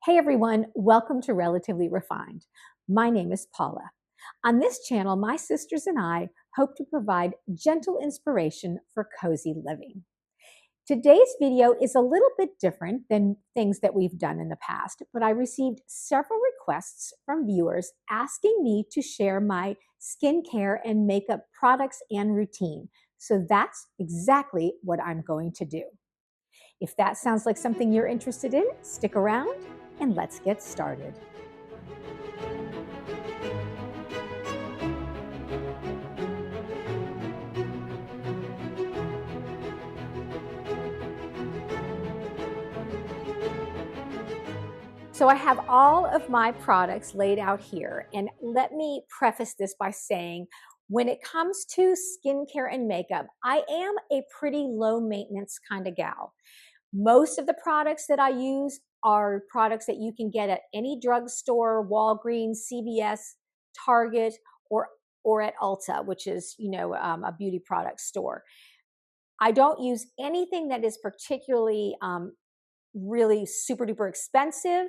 Hey everyone, welcome to Relatively Refined. My name is Paula. On this channel, my sisters and I hope to provide gentle inspiration for cozy living. Today's video is a little bit different than things that we've done in the past, but I received several requests from viewers asking me to share my skincare and makeup products and routine. So that's exactly what I'm going to do. If that sounds like something you're interested in, stick around and let's get started. So I have all of my products laid out here, and let me preface this by saying, when it comes to skincare and makeup, I am a pretty low maintenance kind of gal. Most of the products that I use are products that you can get at any drugstore, Walgreens, CVS, Target, or at Ulta, which is a beauty product store. I don't use anything that is particularly really super duper expensive.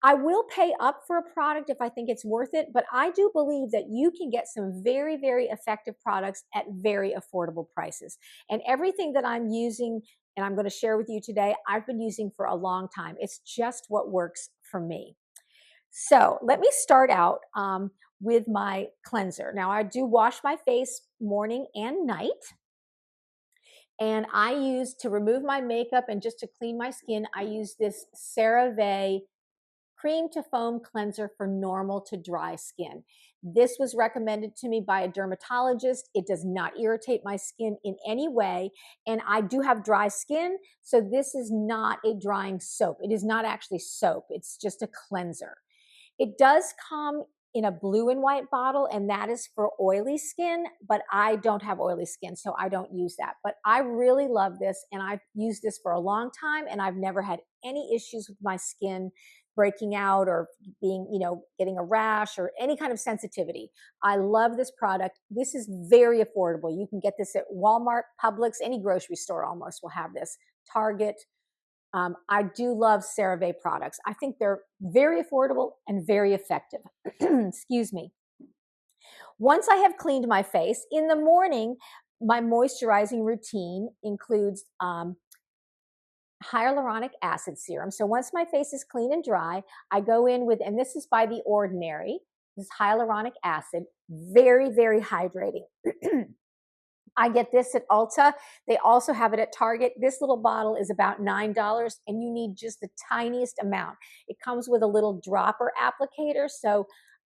I will pay up for a product if I think it's worth it, but I do believe that you can get some very, very effective products at very affordable prices. And everything that I'm using and I'm going to share with you today, I've been using for a long time. It's just what works for me. So let me start out with my cleanser. Now, I do wash my face morning and night. And I use, to remove my makeup and just to clean my skin, I use this CeraVe cream to foam cleanser for normal to dry skin. This was recommended to me by a dermatologist. It does not irritate my skin in any way. And I do have dry skin, so this is not a drying soap. It is not actually soap. It's just a cleanser. It does come in a blue and white bottle, and that is for oily skin, but I don't have oily skin, so I don't use that. But I really love this, and I've used this for a long time, and I've never had any issues with my skin breaking out or being, getting a rash or any kind of sensitivity. I love this product. This is very affordable. You can get this at Walmart, Publix, any grocery store almost will have this. Target. I do love CeraVe products. I think they're very affordable and very effective. Excuse me. Once I have cleaned my face, in the morning, my moisturizing routine includes hyaluronic acid serum. So once my face is clean and dry, I go in with, and this is by The Ordinary, this hyaluronic acid, very, very hydrating. I get this at Ulta. They also have it at Target. This little bottle is about $9, and you need just the tiniest amount. It comes with a little dropper applicator. So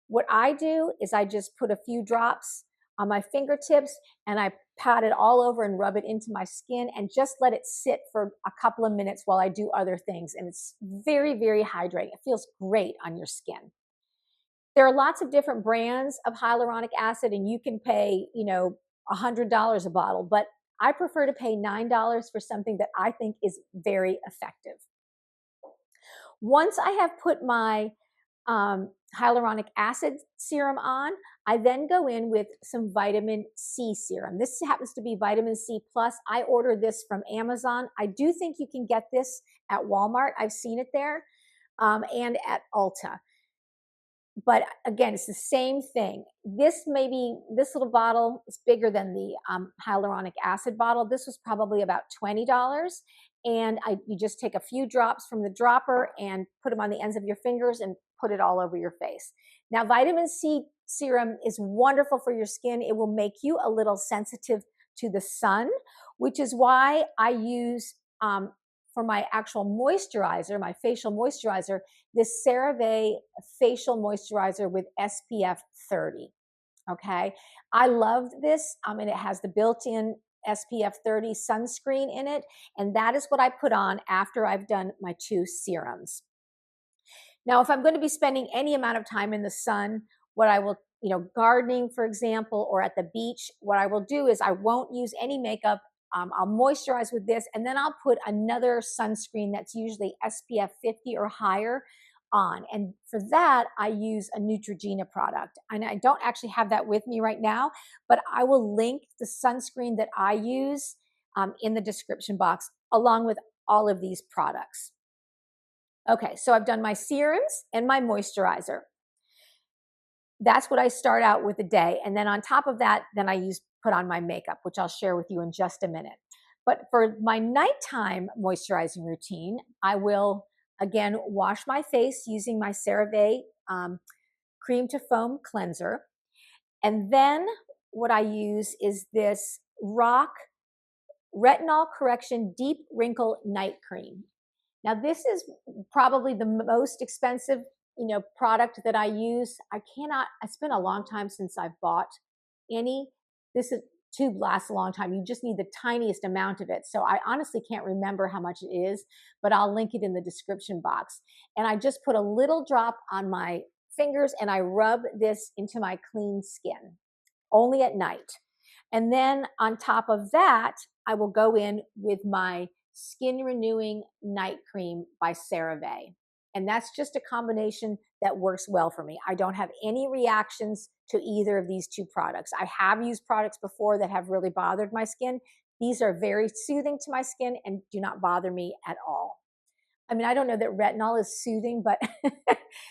what I do is I just put a few drops on my fingertips and I pat it all over and rub it into my skin and just let it sit for a couple of minutes while I do other things. And it's very, very hydrating. It feels great on your skin. There are lots of different brands of hyaluronic acid, and you can pay, $100 a bottle, but I prefer to pay $9 for something that I think is very effective. Once I have put my hyaluronic acid serum on, I then go in with some vitamin C serum. This happens to be vitamin C plus. I order this from Amazon. I do think you can get this at Walmart. I've seen it there, and at Ulta. But again, it's the same thing. This little bottle is bigger than the hyaluronic acid bottle. This was probably about $20. And you just take a few drops from the dropper and put them on the ends of your fingers and put it all over your face. Now, vitamin C serum is wonderful for your skin. It will make you a little sensitive to the sun, which is why I use, for my actual moisturizer, my facial moisturizer, this CeraVe facial moisturizer with SPF 30. Okay. I love this. And it has the built-in SPF 30 sunscreen in it. And that is what I put on after I've done my 2 serums. Now, if I'm going to be spending any amount of time in the sun, what I will, gardening, for example, or at the beach, what I will do is I won't use any makeup. I'll moisturize with this, and then I'll put another sunscreen that's usually SPF 50 or higher on. And for that, I use a Neutrogena product. And I don't actually have that with me right now, but I will link the sunscreen that I use in the description box, along with all of these products. Okay, so I've done my serums and my moisturizer. That's what I start out with the day. And then on top of that, then I put on my makeup, which I'll share with you in just a minute. But for my nighttime moisturizing routine, I will again wash my face using my CeraVe cream to foam cleanser. And then what I use is this Rock Retinol Correction Deep Wrinkle Night Cream. Now, this is probably the most expensive, product that I use. It's been a long time since I've bought any. This tube lasts a long time. You just need the tiniest amount of it. So I honestly can't remember how much it is, but I'll link it in the description box. And I just put a little drop on my fingers and I rub this into my clean skin, only at night. And then on top of that, I will go in with my Skin Renewing Night Cream by CeraVe. And that's just a combination that works well for me. I don't have any reactions to either of these two products. I have used products before that have really bothered my skin. These are very soothing to my skin and do not bother me at all. I mean, I don't know that retinol is soothing, but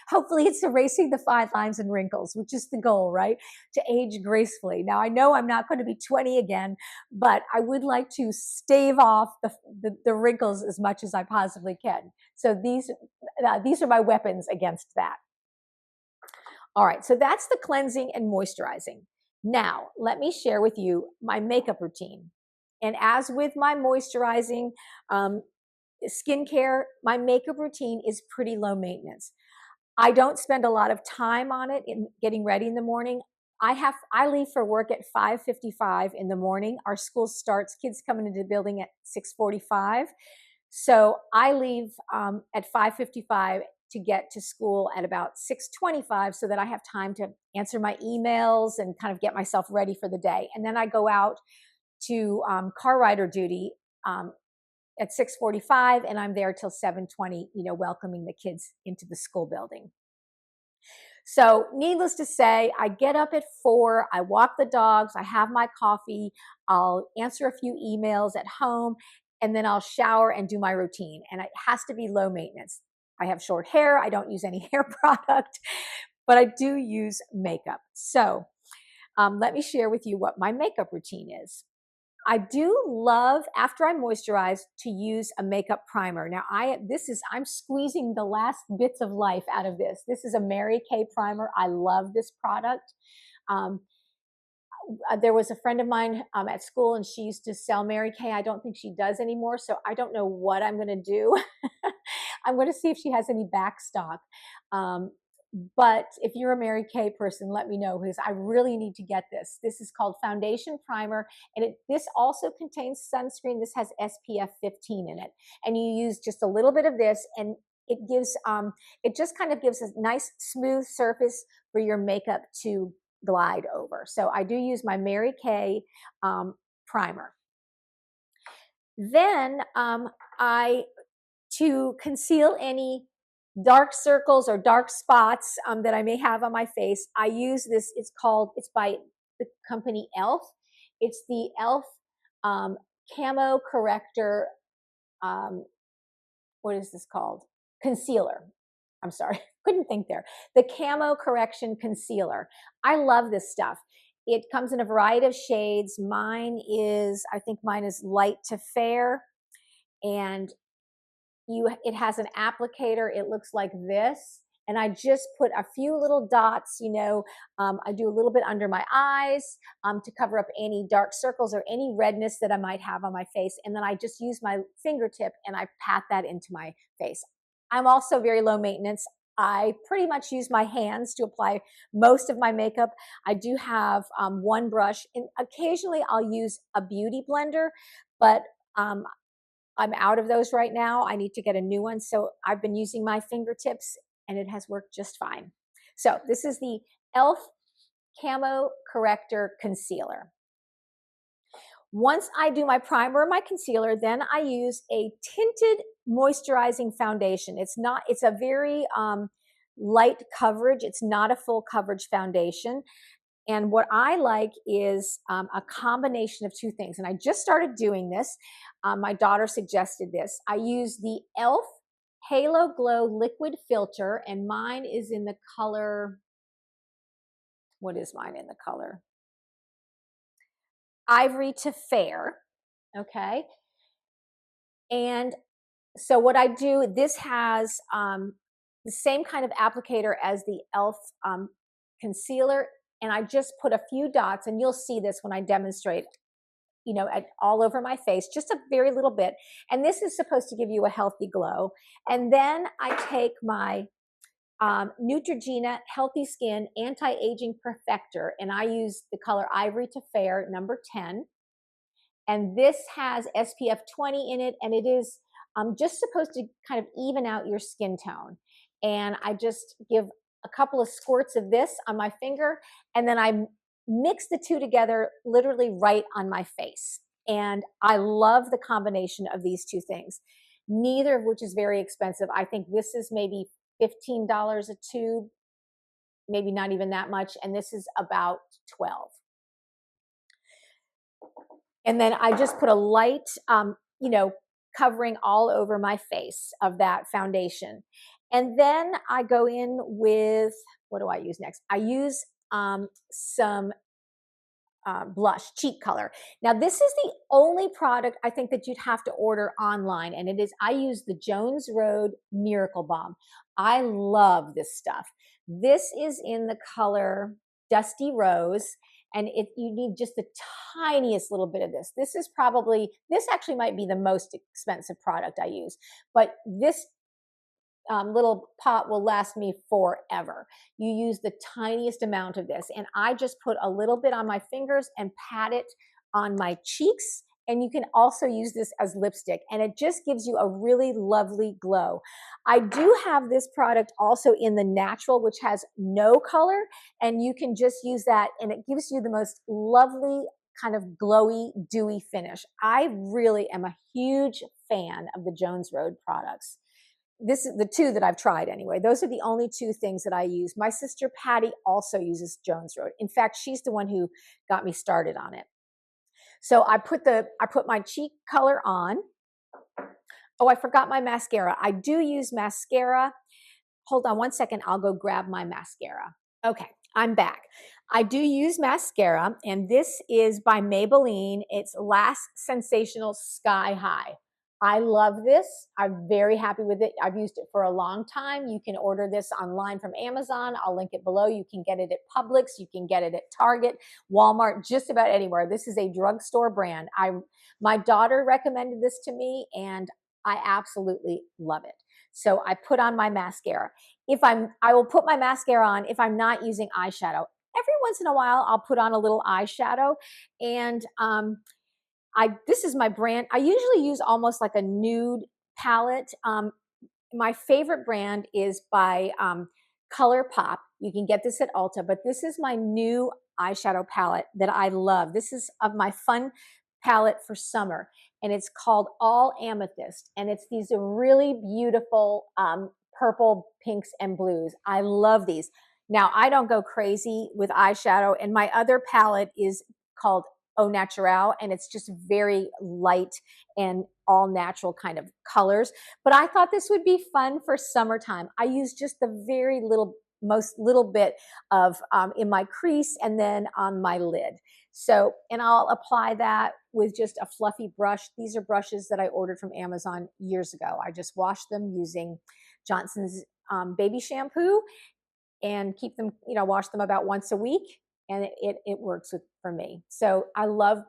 hopefully it's erasing the fine lines and wrinkles, which is the goal, right? To age gracefully. Now, I know I'm not going to be 20 again, but I would like to stave off the wrinkles as much as I possibly can. So these are my weapons against that. All right, so that's the cleansing and moisturizing. Now, let me share with you my makeup routine. And as with my moisturizing, skincare, my makeup routine is pretty low maintenance. I don't spend a lot of time on it in getting ready in the morning. I leave for work at 5:55 in the morning. Our school starts, kids coming into the building at 6:45. So I leave at 5:55 to get to school at about 6:25 so that I have time to answer my emails and kind of get myself ready for the day. And then I go out to car rider duty at 6:45, and I'm there till 7:20, welcoming the kids into the school building. So needless to say, I get up at 4, I walk the dogs, I have my coffee, I'll answer a few emails at home, and then I'll shower and do my routine. And it has to be low maintenance. I have short hair, I don't use any hair product, but I do use makeup. So let me share with you what my makeup routine is. I do love, after I moisturize, to use a makeup primer. Now, I'm squeezing the last bits of life out of this. This is a Mary Kay primer. I love this product. There was a friend of mine at school, and she used to sell Mary Kay. I don't think she does anymore, so I don't know what I'm going to do. I'm going to see if she has any back stock. But if you're a Mary Kay person, let me know, because I really need to get this. This is called Foundation Primer, and this also contains sunscreen. This has SPF 15 in it, and you use just a little bit of this, and it just kind of gives a nice smooth surface for your makeup to glide over. So I do use my Mary Kay primer. Then to conceal any dark circles or dark spots that I may have on my face, I use this. It's by the company e.l.f. It's the e.l.f. Camo Corrector. What is this called? Concealer. I'm sorry, couldn't think there. The Camo Correction Concealer. I love this stuff. It comes in a variety of shades. I think mine is light to fair, and it has an applicator. It looks like this, and I just put a few little dots. I do a little bit under my eyes to cover up any dark circles or any redness that I might have on my face, and then I just use my fingertip and I pat that into my face. I'm also very low maintenance. I pretty much use my hands to apply most of my makeup. I do have one brush, and occasionally I'll use a beauty blender, but I'm out of those right now. I need to get a new one. So I've been using my fingertips, and it has worked just fine. So this is the e.l.f. Camo Corrector Concealer. Once I do my primer and my concealer, then I use a tinted moisturizing foundation. It's a very light coverage. It's not a full coverage foundation. And what I like is a combination of two things. And I just started doing this. My daughter suggested this. I use the e.l.f. Halo Glow Liquid Filter, and mine is in the color, what is mine in the color? Ivory to Fair, okay? And so what I do, this has the same kind of applicator as the e.l.f. Concealer, and I just put a few dots, and you'll see this when I demonstrate, you know, all over my face, just a very little bit. And this is supposed to give you a healthy glow. And then I take my Neutrogena Healthy Skin Anti-Aging Perfector, and I use the color Ivory to Fair, number 10. And this has SPF 20 in it, and it is just supposed to kind of even out your skin tone. And I just give a couple of squirts of this on my finger, and then I mix the two together literally right on my face. And I love the combination of these two things, neither of which is very expensive. I think this is maybe $15 a tube, maybe not even that much, and this is about 12. And then I just put a light, you know, covering all over my face of that foundation. And then I go in with, what do I use next? I use some blush, cheek color. Now, this is the only product I think that you'd have to order online, and it is, I use the Jones Road Miracle Balm. I love this stuff. This is in the color Dusty Rose, and you need just the tiniest little bit of this. This is probably, this actually might be the most expensive product I use, but this little pot will last me forever. You use the tiniest amount of this, and I just put a little bit on my fingers and pat it on my cheeks. And you can also use this as lipstick, and it just gives you a really lovely glow. I do have this product also in the natural, which has no color, and you can just use that, and it gives you the most lovely kind of glowy, dewy finish. I really am a huge fan of the Jones Road products. This is the two that I've tried anyway. Those are the only two things that I use. My sister Patty also uses Jones Road. In fact, she's the one who got me started on it. So I put my cheek color on. Oh, I forgot my mascara. I do use mascara. Hold on one second. I'll go grab my mascara. Okay, I'm back. I do use mascara, and this is by Maybelline. It's Last Sensational Sky High. I love this. I'm very happy with it. I've used it for a long time. You can order this online from Amazon. I'll link it below. You can get it at Publix. You can get it at Target, Walmart, just about anywhere. This is a drugstore brand. My daughter recommended this to me, and I absolutely love it. So I put on my mascara. I will put my mascara on if I'm not using eyeshadow. Every once in a while, I'll put on a little eyeshadow, and this is my brand. I usually use almost like a nude palette. My favorite brand is by ColourPop. You can get this at Ulta, but this is my new eyeshadow palette that I love. This is of my fun palette for summer, and it's called All Amethyst, and it's these really beautiful purple, pinks, and blues. I love these. Now, I don't go crazy with eyeshadow, and my other palette is called Au Naturel, and it's just very light and all natural kind of colors. But I thought this would be fun for summertime. I use just the very most little bit of in my crease and then on my lid. So, and I'll apply that with just a fluffy brush. These are brushes that I ordered from Amazon years ago. I just wash them using Johnson's baby shampoo and keep them, wash them about once a week. And it works for me. So I love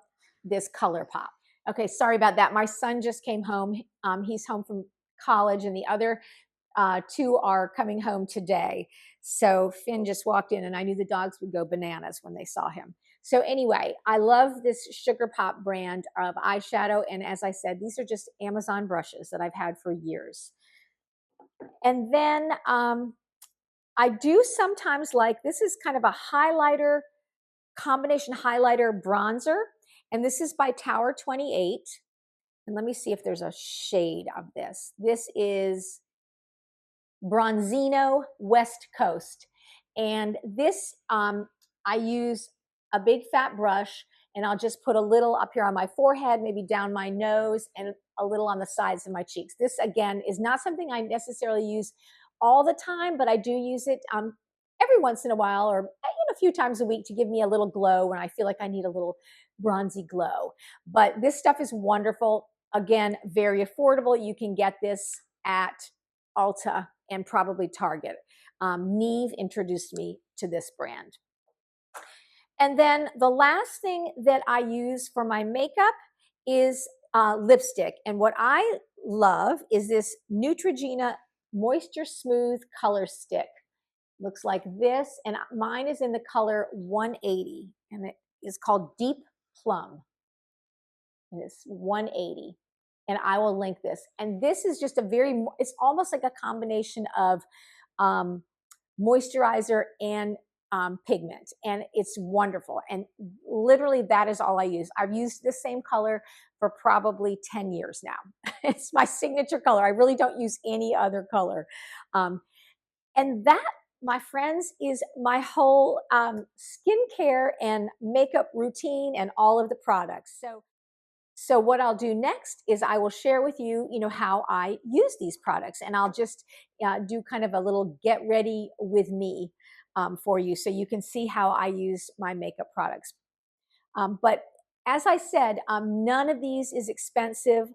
this ColourPop. Okay, sorry about that. My son just came home. He's home from college, and the other two are coming home today. So Finn just walked in, and I knew the dogs would go bananas when they saw him. So anyway, I love this Sugar Pop brand of eyeshadow. And as I said, these are just Amazon brushes that I've had for years. And then I do sometimes this is kind of a highlighter, combination highlighter bronzer, and this is by Tower 28. And let me see if there's a shade of this. This is Bronzino West Coast, and this I use a big fat brush, and I'll just put a little up here on my forehead, maybe down my nose, and a little on the sides of my cheeks. This, again, is not something I necessarily use all the time, but I do use it every once in a while, or a few times a week, to give me a little glow when I feel like I need a little bronzy glow. But this stuff is wonderful. Again, very affordable. You can get this at Ulta and probably Target. Neve introduced me to this brand. And then the last thing that I use for my makeup is lipstick. And what I love is this Neutrogena Moisture Smooth Color Stick. Looks like this, and mine is in the color 180, and it is called Deep Plum. And it's 180, and I will link this. And this is just it's almost like a combination of moisturizer and pigment, and it's wonderful. And literally that is all I use. I've used the same color for probably 10 years now. It's my signature color. I really don't use any other color. And that, my friends, is my whole skincare and makeup routine and all of the products. So what I'll do next is I will share with you, how I use these products, and I'll just do kind of a little get ready with me for you, so you can see how I use my makeup products. But as I said, none of these is expensive.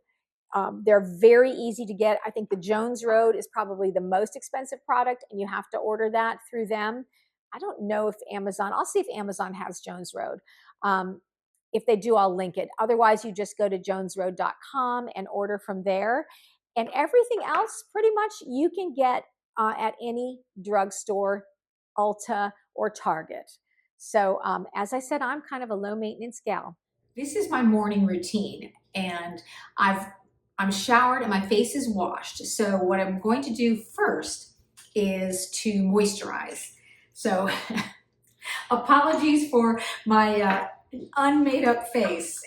They're very easy to get. I think the Jones Road is probably the most expensive product, and you have to order that through them. I don't know if Amazon, I'll see if Amazon has Jones Road. If they do, I'll link it. Otherwise, you just go to jonesroad.com and order from there. And everything else, pretty much, you can get at any drugstore, Ulta, or Target. So as I said, I'm kind of a low maintenance gal. This is my morning routine, and I'm showered and my face is washed. So what I'm going to do first is to moisturize. So apologies for my unmade up face.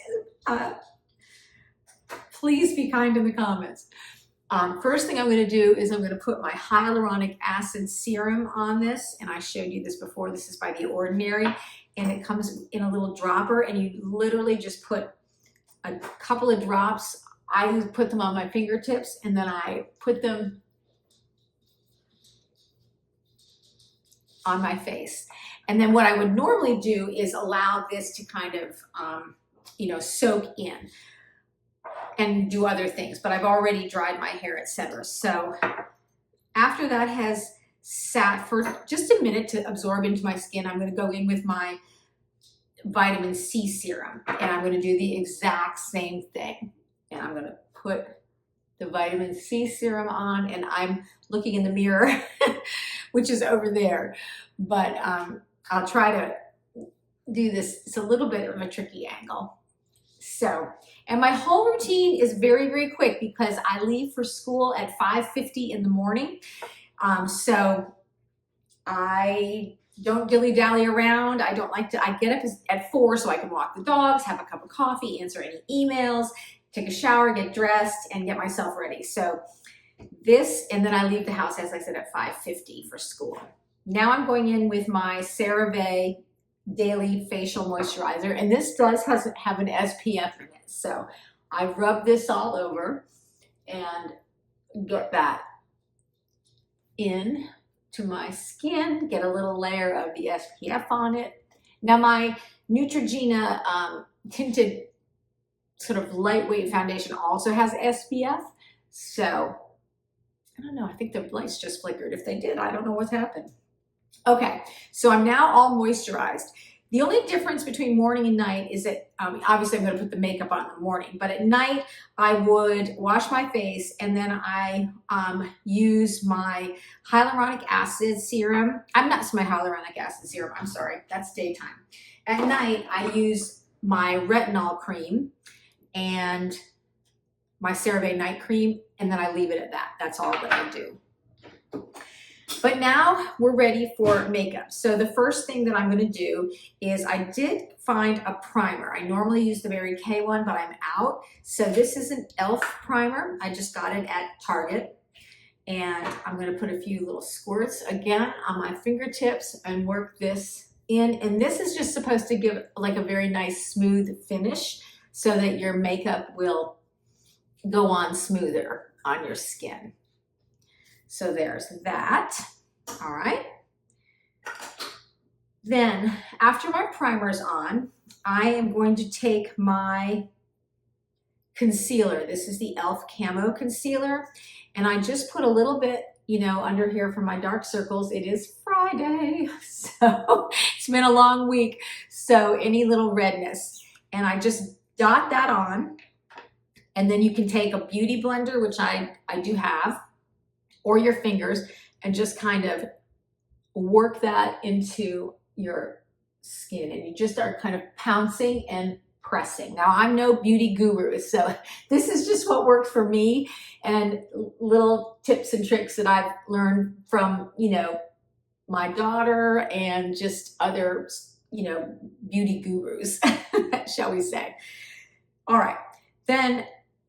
Please be kind in the comments. First thing I'm going to do is I'm going to put my hyaluronic acid serum on this, and I showed you this before. This is by The Ordinary, and it comes in a little dropper, and you literally just put a couple of drops. I put them on my fingertips, and then I put them on my face. And then what I would normally do is allow this to kind of, soak in and do other things, but I've already dried my hair, etc. So after that has sat for just a minute to absorb into my skin, I'm going to go in with my vitamin C serum, and I'm going to do the exact same thing. And I'm going to put the vitamin C serum on, and I'm looking in the mirror, which is over there. But I'll try to do this. It's a little bit of a tricky angle. So, and my whole routine is very, very quick because I leave for school at 5:50 in the morning. So I don't dilly-dally around. I get up at 4 so I can walk the dogs, have a cup of coffee, answer any emails, take a shower, get dressed, and get myself ready. So this, and then I leave the house, as I said, at 5:50 for school. Now I'm going in with my CeraVe Daily Facial Moisturizer, and this does have an SPF in it. So I rub this all over and get that in to my skin, get a little layer of the SPF on it. Now my Neutrogena tinted sort of lightweight foundation also has SPF. So I don't know, I think the lights just flickered. If they did, I don't know what's happened. Okay, so I'm now all moisturized. The only difference between morning and night is that, obviously I'm going to put the makeup on in the morning, but at night I would wash my face, and then I use my hyaluronic acid serum. My hyaluronic acid serum, I'm sorry, that's daytime. At night I use my retinol cream and my CeraVe night cream, and then I leave it at that. That's all that I do. But now we're ready for makeup. So the first thing that I'm going to do is I did find a primer. I normally use the Mary Kay one, but I'm out. So this is an e.l.f. primer. I just got it at Target. And I'm going to put a few little squirts again on my fingertips and work this in. And this is just supposed to give like a very nice smooth finish so that your makeup will go on smoother on your skin. So there's that. All right. Then after my primer's on, I am going to take my concealer. This is the e.l.f. Camo Concealer. And I just put a little bit, you know, under here for my dark circles. It is Friday, so it's been a long week. So any little redness. And I just dot that on. And then you can take a beauty blender, which I do have, or your fingers, and just kind of work that into your skin. And you just are kind of pouncing and pressing. Now, I'm no beauty guru, so this is just what worked for me and little tips and tricks that I've learned from, you know, my daughter and just other, you know, beauty gurus, shall we say. All right, then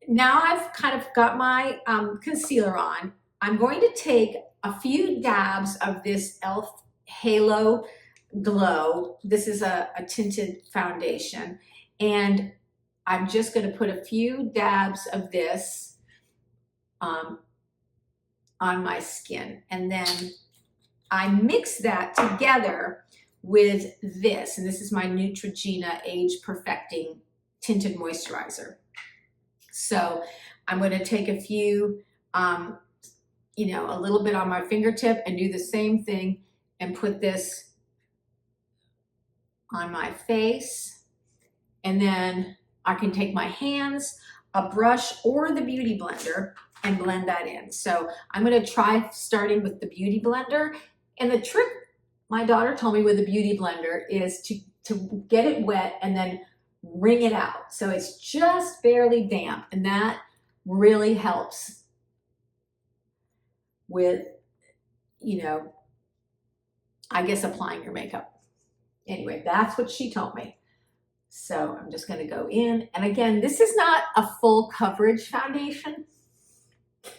now I've kind of got my concealer on. I'm going to take a few dabs of this e.l.f. Halo Glow. This is a tinted foundation. And I'm just going to put a few dabs of this on my skin. And then I mix that together with this. And this is my Neutrogena Age Perfecting Tinted Moisturizer. So I'm going to take a few, you know, a little bit on my fingertip and do the same thing and put this on my face. And then I can take my hands, a brush, or the beauty blender and blend that in. So I'm going to try starting with the beauty blender. And the trick my daughter told me with the beauty blender is to get it wet and then wring it out. So it's just barely damp. And that really helps with, you know, I guess applying your makeup. Anyway, that's what she told me. So I'm just going to go in. And again, this is not a full coverage foundation.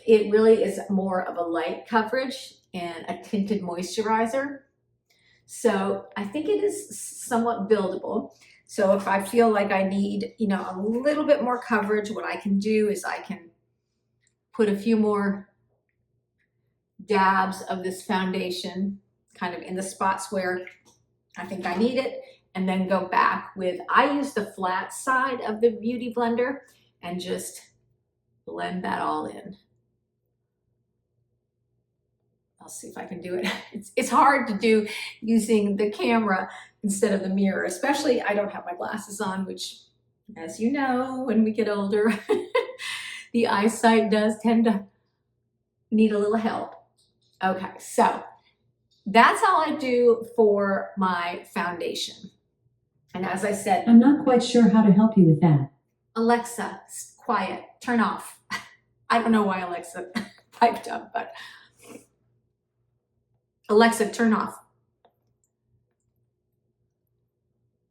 It really is more of a light coverage and a tinted moisturizer. So I think it is somewhat buildable. So if I feel like I need, you know, a little bit more coverage, what I can do is I can put a few more dabs of this foundation kind of in the spots where I think I need it. And then go back with, I use the flat side of the beauty blender and just blend that all in. I'll see if I can do it. It's hard to do using the camera instead of the mirror, especially I don't have my glasses on, which, as you know, when we get older, the eyesight does tend to need a little help. Okay, so that's all I do for my foundation. And as I said, I'm not quite sure how to help you with that. Alexa, quiet, turn off. I don't know why Alexa piped up, but Alexa, turn off.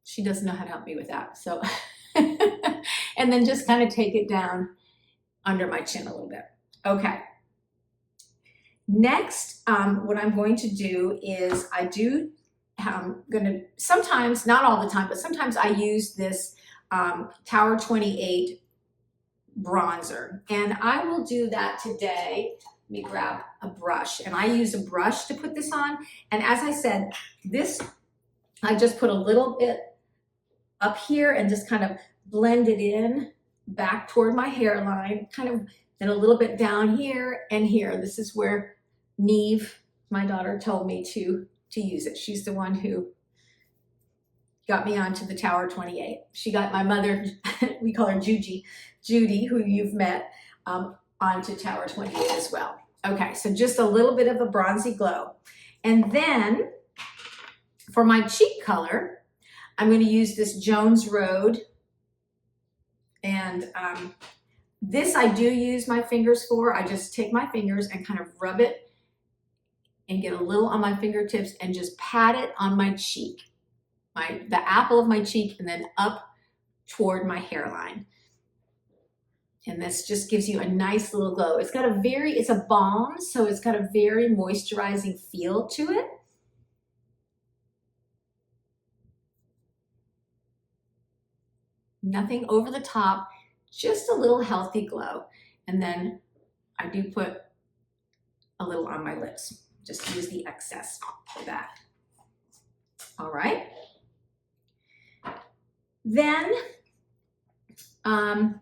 She doesn't know how to help me with that. So, and then just kind of take it down under my chin a little bit. Okay. Next, what I'm going to do is I'm going to, sometimes, not all the time, but sometimes I use this Tower 28 bronzer. And I will do that today. Let me grab a brush. And I use a brush to put this on. And as I said, this, I just put a little bit up here and just kind of blend it in back toward my hairline, kind of, then a little bit down here and here. This is where Neve, my daughter, told me to use it. She's the one who got me onto the Tower 28. She got my mother, we call her Judy, who you've met, onto Tower 28 as well. Okay, so just a little bit of a bronzy glow. And then for my cheek color, I'm going to use this Jones Road. And this I do use my fingers for. I just take my fingers and kind of rub it and get a little on my fingertips and just pat it on my cheek, the apple of my cheek, and then up toward my hairline. And this just gives you a nice little glow. It's got it's a balm, so it's got a very moisturizing feel to it. Nothing over the top, just a little healthy glow. And then I do put a little on my lips. Just use the excess for that. All right. Then, I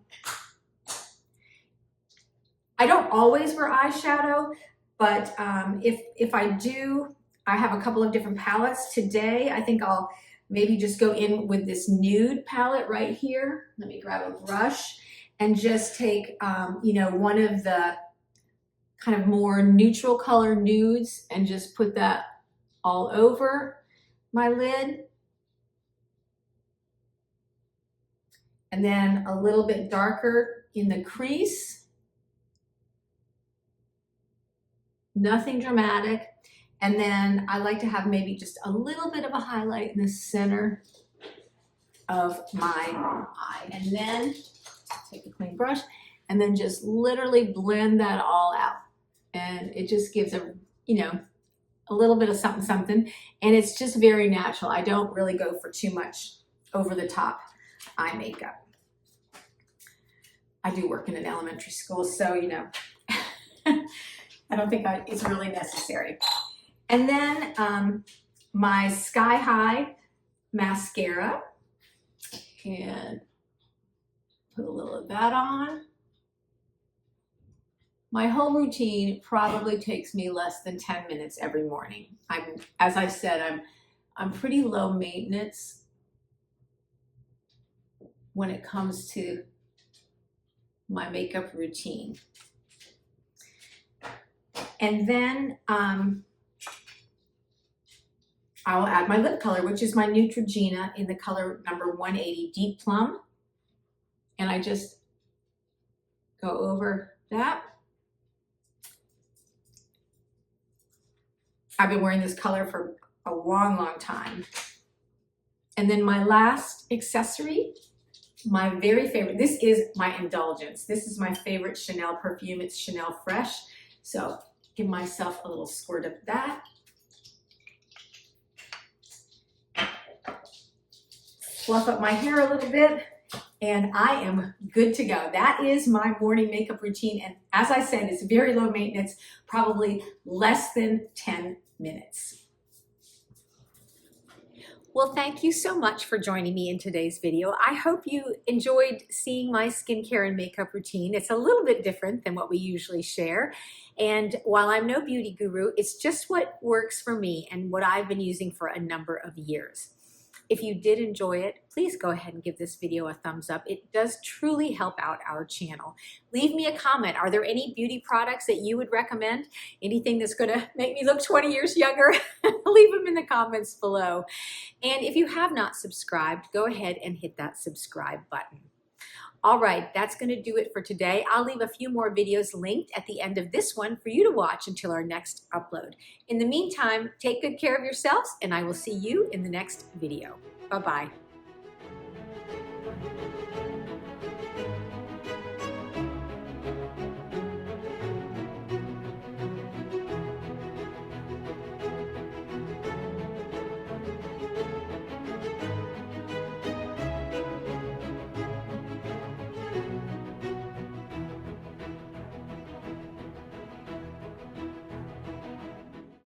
don't always wear eyeshadow, but if I do, I have a couple of different palettes. Today, I think I'll maybe just go in with this nude palette right here. Let me grab a brush and just take, you know, one of the kind of more neutral color nudes and just put that all over my lid. And then a little bit darker in the crease. Nothing dramatic. And then I like to have maybe just a little bit of a highlight in the center of my eye. And then take a clean brush and then just literally blend that all out. And it just gives a, you know, a little bit of something, something. And it's just very natural. I don't really go for too much over the top eye makeup. I do work in an elementary school, so, you know, I don't think it's really necessary. And then my Sky High mascara, and put a little of that on. My whole routine probably takes me less than 10 minutes every morning. As I said, I'm pretty low maintenance when it comes to my makeup routine. And then I will add my lip color, which is my Neutrogena in the color number 180 Deep Plum. And I just go over that. I've been wearing this color for a long, long time. And then my last accessory, my very favorite, this is my indulgence. This is my favorite Chanel perfume. It's Chanel Fresh. So give myself a little squirt of that. Fluff up my hair a little bit, and I am good to go. That is my morning makeup routine. And as I said, it's very low maintenance, probably less than 10 minutes. Well, thank you so much for joining me in today's video. I hope you enjoyed seeing my skincare and makeup routine. It's a little bit different than what we usually share. And while I'm no beauty guru, it's just what works for me and what I've been using for a number of years. If you did enjoy it, please go ahead and give this video a thumbs up. It does truly help out our channel. Leave me a comment. Are there any beauty products that you would recommend? Anything that's gonna make me look 20 years younger? Leave them in the comments below. And if you have not subscribed, go ahead and hit that subscribe button. All right, that's gonna do it for today. I'll leave a few more videos linked at the end of this one for you to watch until our next upload. In the meantime, take good care of yourselves, and I will see you in the next video. Bye-bye.